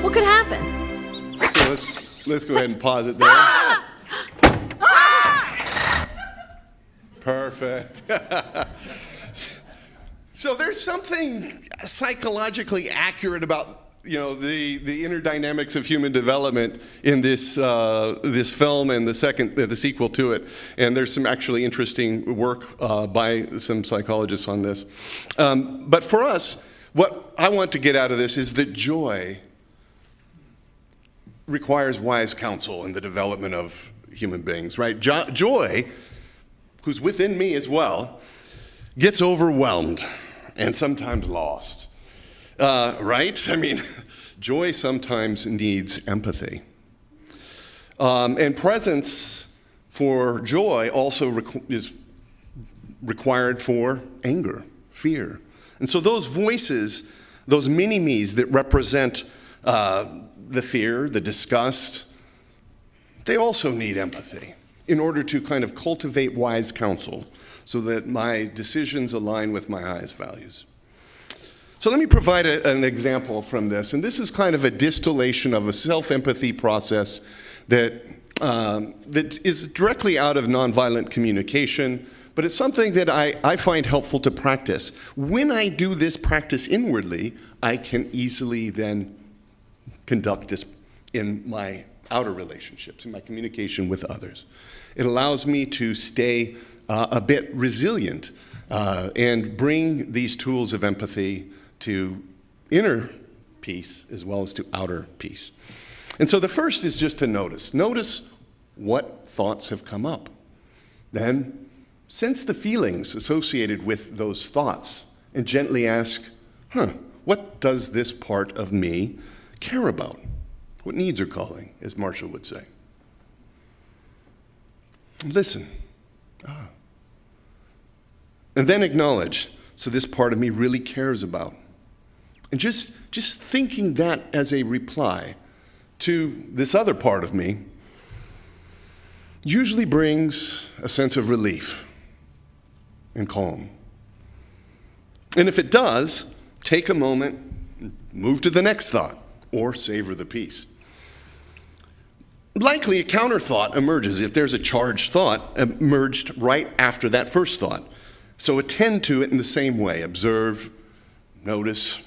What could happen? So let's go ahead and pause it there. Perfect. So there's something psychologically accurate about the inner dynamics of human development in this film and the sequel to it, and there's some actually interesting work by some psychologists on this. But for us, what I want to get out of this is that joy requires wise counsel in the development of human beings, right? Joy, who's within me as well, gets overwhelmed and sometimes lost, right? I mean, joy sometimes needs empathy. And presence for joy also is required for anger, fear. And so those voices, those mini-me's that represent the fear, the disgust, they also need empathy in order to kind of cultivate wise counsel so that my decisions align with my highest values. So let me provide an example from this. And this is kind of a distillation of a self-empathy process that is directly out of nonviolent communication, but it's something that I find helpful to practice. When I do this practice inwardly, I can easily then conduct this in my outer relationships, in my communication with others. It allows me to stay a bit resilient and bring these tools of empathy to inner peace as well as to outer peace. And so the first is just to notice. Notice what thoughts have come up. Then sense the feelings associated with those thoughts and gently ask, what does this part of me care about? What needs are calling, as Marshall would say. Listen. And then acknowledge, so this part of me really cares about. And just thinking that as a reply to this other part of me usually brings a sense of relief and calm. And if it does, take a moment, move to the next thought, or savor the peace. Likely a counter thought emerges if there's a charged thought emerged right after that first thought. So attend to it in the same way. Observe, notice,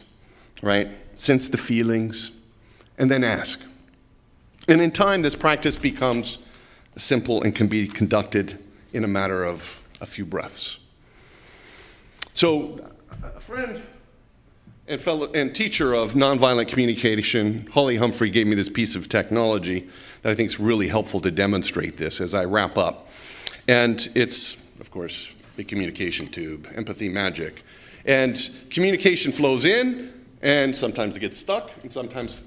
right? Sense the feelings, and then ask. And in time, this practice becomes simple and can be conducted in a matter of a few breaths. So a friend and teacher of nonviolent communication, Holly Humphrey, gave me this piece of technology that I think is really helpful to demonstrate this as I wrap up. And it's, of course, the communication tube, empathy magic. And communication flows in, and sometimes it gets stuck, and sometimes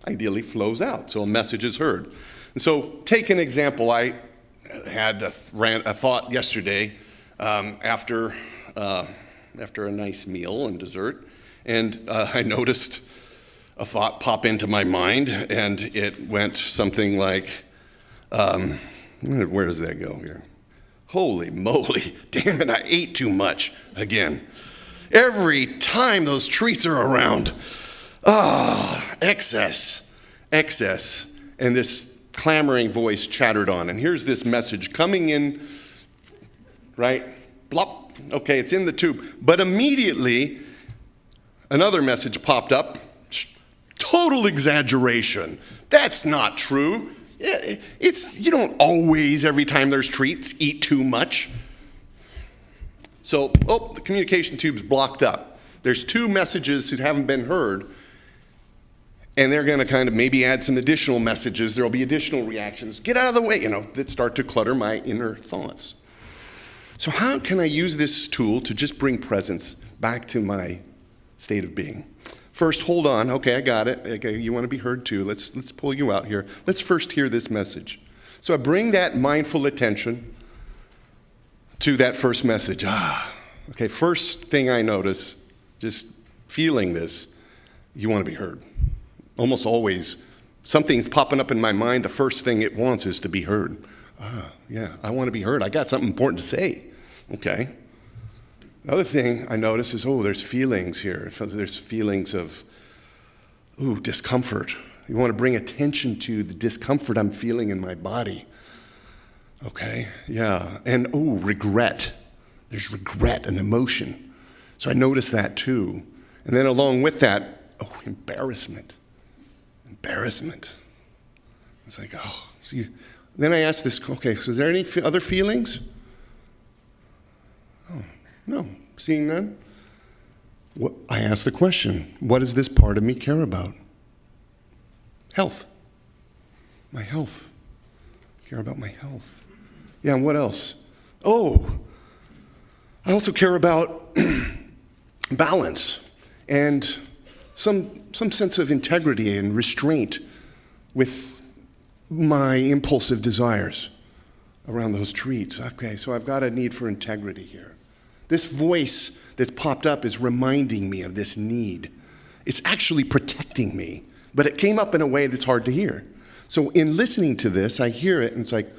ideally flows out, so a message is heard. And so take an example. I had a thought yesterday after a nice meal and dessert, and I noticed a thought pop into my mind, and it went something like, where does that go here? Holy moly, damn it, I ate too much again. Every time those treats are around, excess. And this clamoring voice chattered on. And here's this message coming in, right? Blop. Okay, it's in the tube. But immediately, another message popped up. Total exaggeration. That's not true. You don't always, every time there's treats, eat too much. So, the communication tube's blocked up. There's two messages that haven't been heard, and they're going to kind of maybe add some additional messages. There'll be additional reactions. Get out of the way, that start to clutter my inner thoughts. So how can I use this tool to just bring presence back to my state of being? First, hold on. Okay, I got it. Okay, you want to be heard too. Let's pull you out here. Let's first hear this message. So I bring that mindful attention to that first message. Okay, first thing I notice, just feeling this, you want to be heard. Almost always, something's popping up in my mind, the first thing it wants is to be heard. Yeah, I want to be heard. I got something important to say. Okay. The other thing I notice is, there's feelings here. There's feelings of, discomfort. You want to bring attention to the discomfort I'm feeling in my body. Okay, yeah. And, regret. There's regret and emotion. So I notice that too. And then along with that, embarrassment. It's like, see. Then I ask this, so is there any other feelings? No, seeing none. I ask the question, what does this part of me care about? Health. My health. Care about my health. Yeah, and what else? I also care about balance and some sense of integrity and restraint with my impulsive desires around those treats. Okay, so I've got a need for integrity here. This voice that's popped up is reminding me of this need. It's actually protecting me, but it came up in a way that's hard to hear. So in listening to this, I hear it and it's like,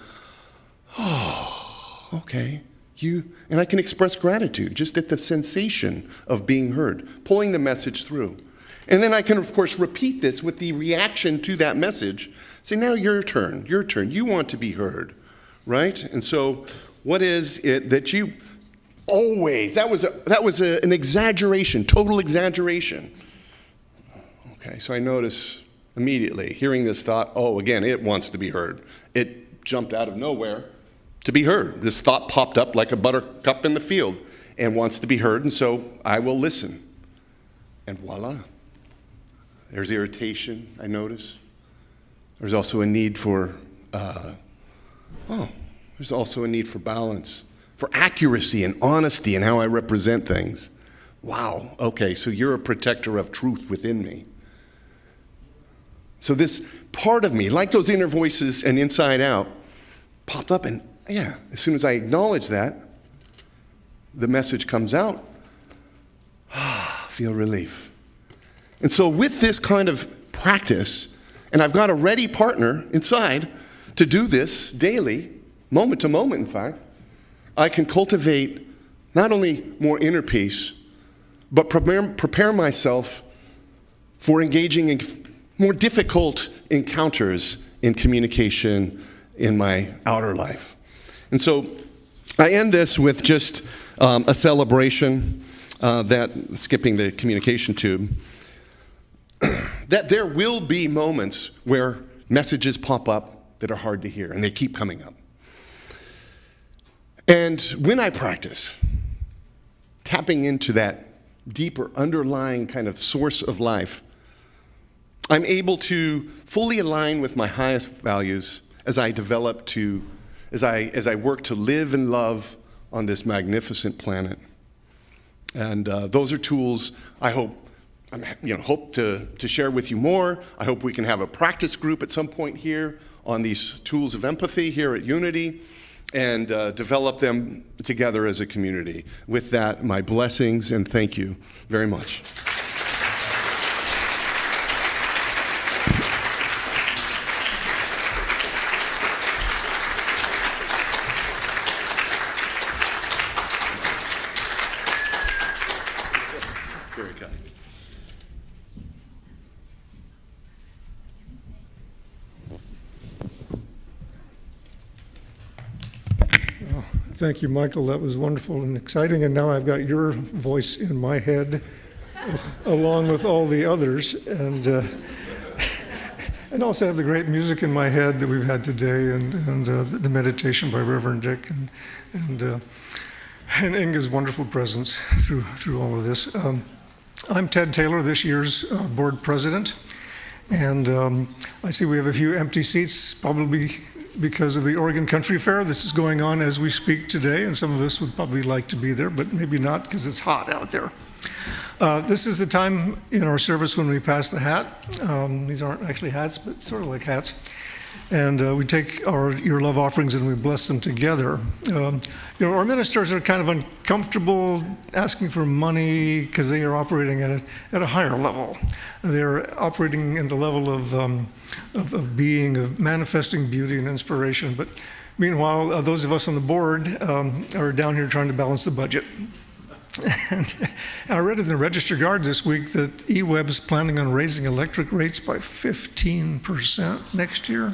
oh, okay. And I can express gratitude just at the sensation of being heard, pulling the message through. And then I can, of course, repeat this with the reaction to that message. Say, now your turn. You want to be heard, right? And so what is it that you always, that was an exaggeration, total exaggeration. Okay, so I notice immediately, hearing this thought, oh, again, it wants to be heard. It jumped out of nowhere to be heard. This thought popped up like a buttercup in the field and wants to be heard, and so I will listen. And voila, there's irritation, I notice. There's also a need for, there's also a need for balance, for accuracy and honesty in how I represent things. Wow, okay, so you're a protector of truth within me. So this part of me, like those inner voices and inside out, popped up, and yeah, as soon as I acknowledge that, the message comes out, feel relief. And so with this kind of practice, and I've got a ready partner inside to do this daily, moment to moment, in fact, I can cultivate not only more inner peace, but prepare myself for engaging in more difficult encounters in communication in my outer life. And so I end this with just a celebration skipping the communication tube, that there will be moments where messages pop up that are hard to hear, and they keep coming up. And when I practice tapping into that deeper underlying kind of source of life, I'm able to fully align with my highest values as I work to live and love on this magnificent planet. And those are tools I hope to share with you more. I hope we can have a practice group at some point here on these tools of empathy here at Unity, and develop them together as a community. With that, my blessings, and thank you very much. Very kind. Thank you, Michael. That was wonderful and exciting. And now I've got your voice in my head, along with all the others, and also have the great music in my head that we've had today, and the meditation by Reverend Dick, and Inga's wonderful presence through all of this. I'm Ted Taylor, this year's board president, and I see we have a few empty seats, probably because of the Oregon Country Fair. This is going on as we speak today, and some of us would probably like to be there, but maybe not because it's hot out there. This is the time in our service when we pass the hat. These aren't actually hats, but sort of like hats. And we take your love offerings and we bless them together. Our ministers are kind of uncomfortable asking for money because they are operating at a higher level. They're operating in the level of being, of manifesting beauty and inspiration. But meanwhile, those of us on the board are down here trying to balance the budget. And I read in the Register Guard this week that eWeb's planning on raising electric rates by 15% next year.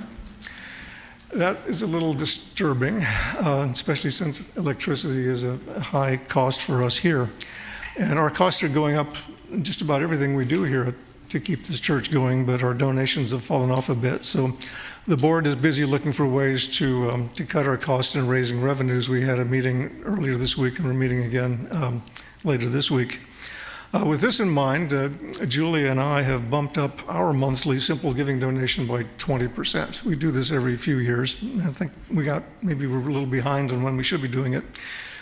That is a little disturbing, especially since electricity is a high cost for us here. And our costs are going up in just about everything we do here to keep this church going, but our donations have fallen off a bit. So the board is busy looking for ways to cut our costs and raising revenues. We had a meeting earlier this week, and we're meeting again later this week. With this in mind, Julia and I have bumped up our monthly simple giving donation by 20%. We do this every few years. I think maybe we're a little behind on when we should be doing it.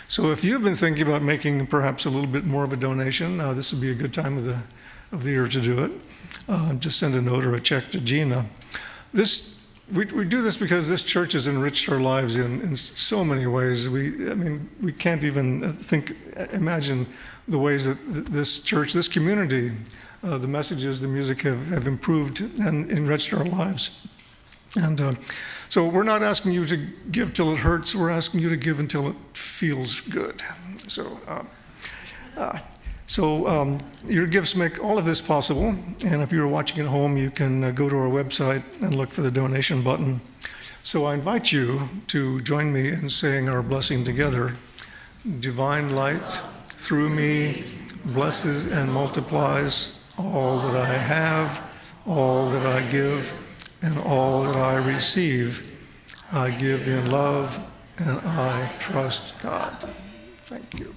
So if you've been thinking about making perhaps a little bit more of a donation, this would be a good time of the year to do it. Just send a note or a check to Gina. This we do this because this church has enriched our lives in so many ways. We can't even imagine the ways that this church, this community, the messages, the music have improved and enriched our lives. And so we're not asking you to give till it hurts. We're asking you to give until it feels good. So your gifts make all of this possible. And if you're watching at home, you can go to our website and look for the donation button. So I invite you to join me in saying our blessing together. Divine light through me blesses and multiplies all that I have, all that I give, and all that I receive. I give in love, and I trust God. Thank you.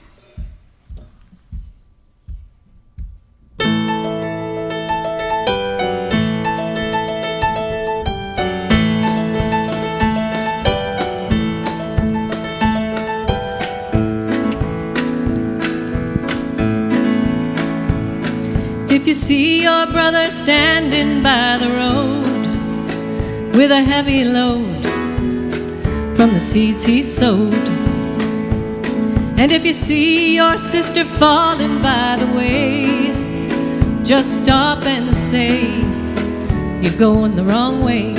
If you see your brother standing by the road with a heavy load from the seeds he sowed, and if you see your sister falling by the way, just stop and say, you're going the wrong way.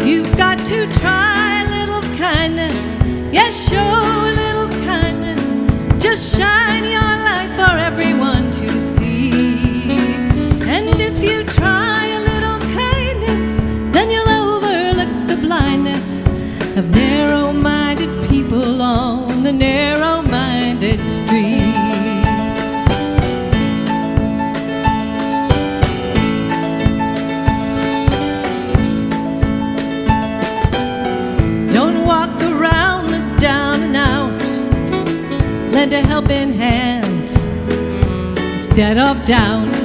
You've got to try a little kindness, yes, show a little kindness, just shine your light for everyone to see. And if you try a little kindness, then you'll overlook the blindness of narrow-minded people on the narrow-minded streets. Don't walk around the down and out. Lend a helping hand instead of doubt.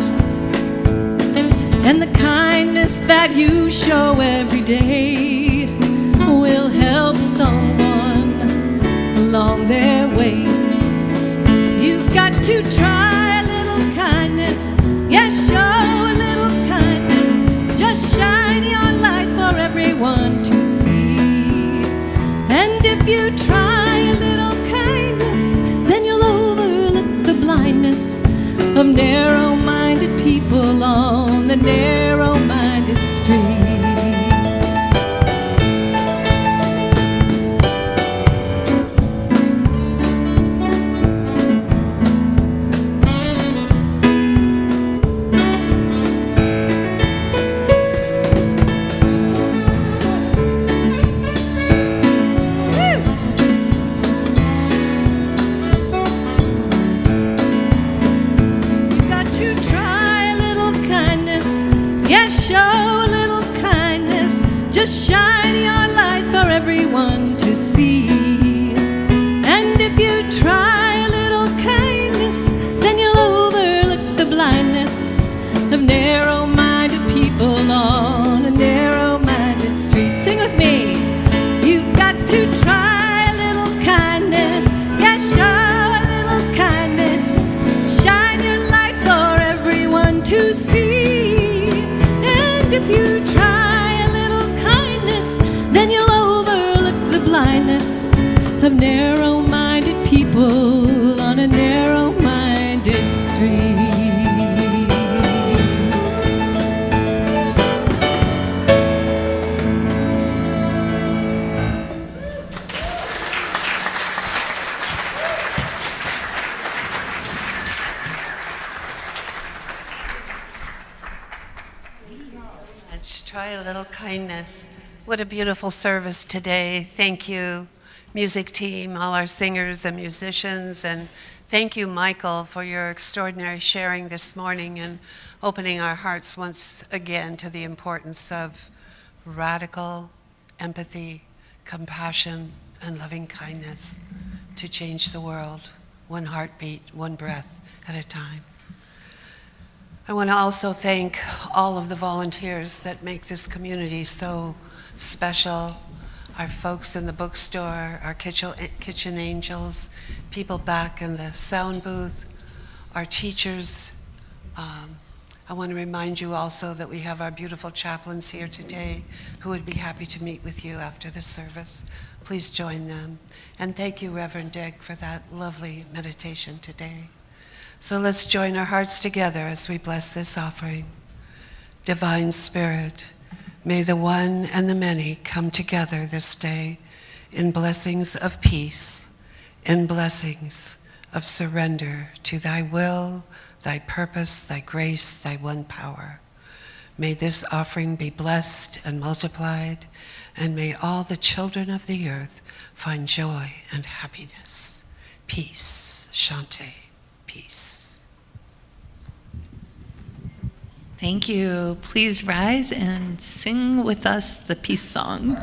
And the kindness that you show every day will help someone along their way. You've got to try a little kindness, yes, show a little kindness, just shine your light for everyone to see. And if you try a little kindness, then you'll overlook the blindness of narrow-minded people on the narrow-minded streets. Just shine your light for everyone to see. And if you try a little kindness, then you'll overlook the blindness of narrow-minded people on a narrow-minded street. Sing with me. You've got to try a little kindness, yes, show a little kindness, shine your light for everyone to see. And if you try blindness of narrow-minded people on a narrow-minded street. Try a little kindness. What a beautiful service today. Thank you, music team, all our singers and musicians, and thank you, Michael, for your extraordinary sharing this morning and opening our hearts once again to the importance of radical empathy, compassion, and loving kindness to change the world, one heartbeat, one breath at a time. I want to also thank all of the volunteers that make this community so special, our folks in the bookstore, our kitchen angels, people back in the sound booth, our teachers, I want to remind you also that we have our beautiful chaplains here today who would be happy to meet with you after the service. Please join them. And thank you, Reverend Dick, for that lovely meditation today. So let's join our hearts together as we bless this offering. Divine Spirit, may the one and the many come together this day in blessings of peace, in blessings of surrender to thy will, thy purpose, thy grace, thy one power. May this offering be blessed and multiplied, and may all the children of the earth find joy and happiness. Peace, Shante, peace. Thank you. Please rise and sing with us the peace song.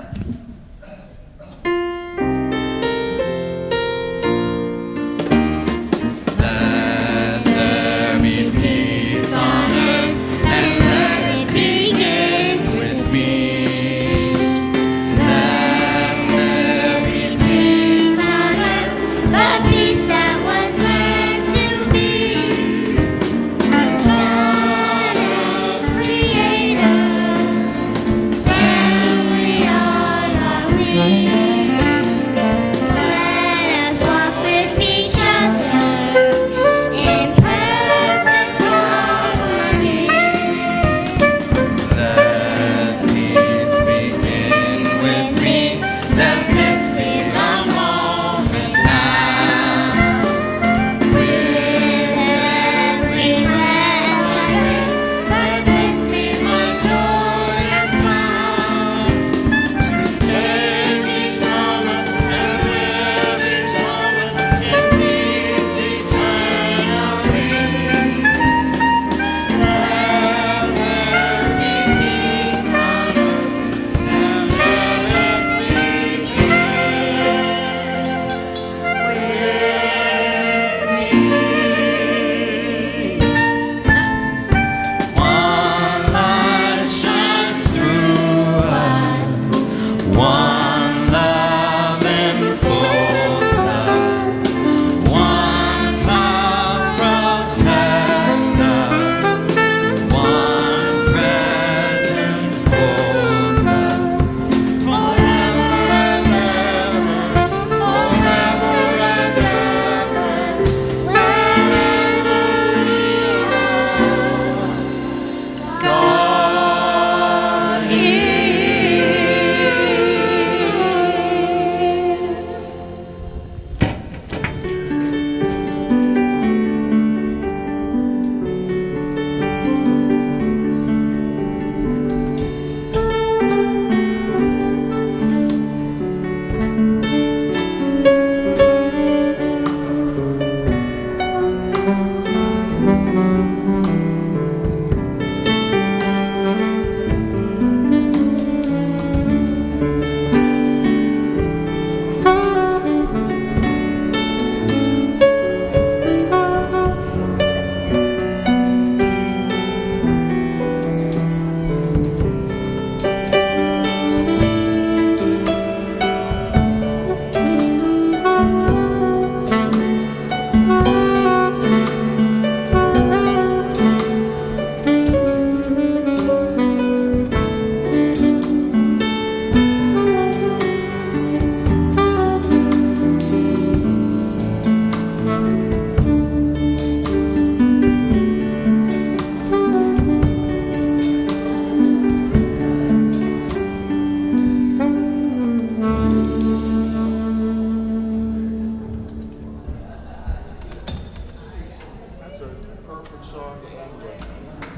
That's a perfect song to end with.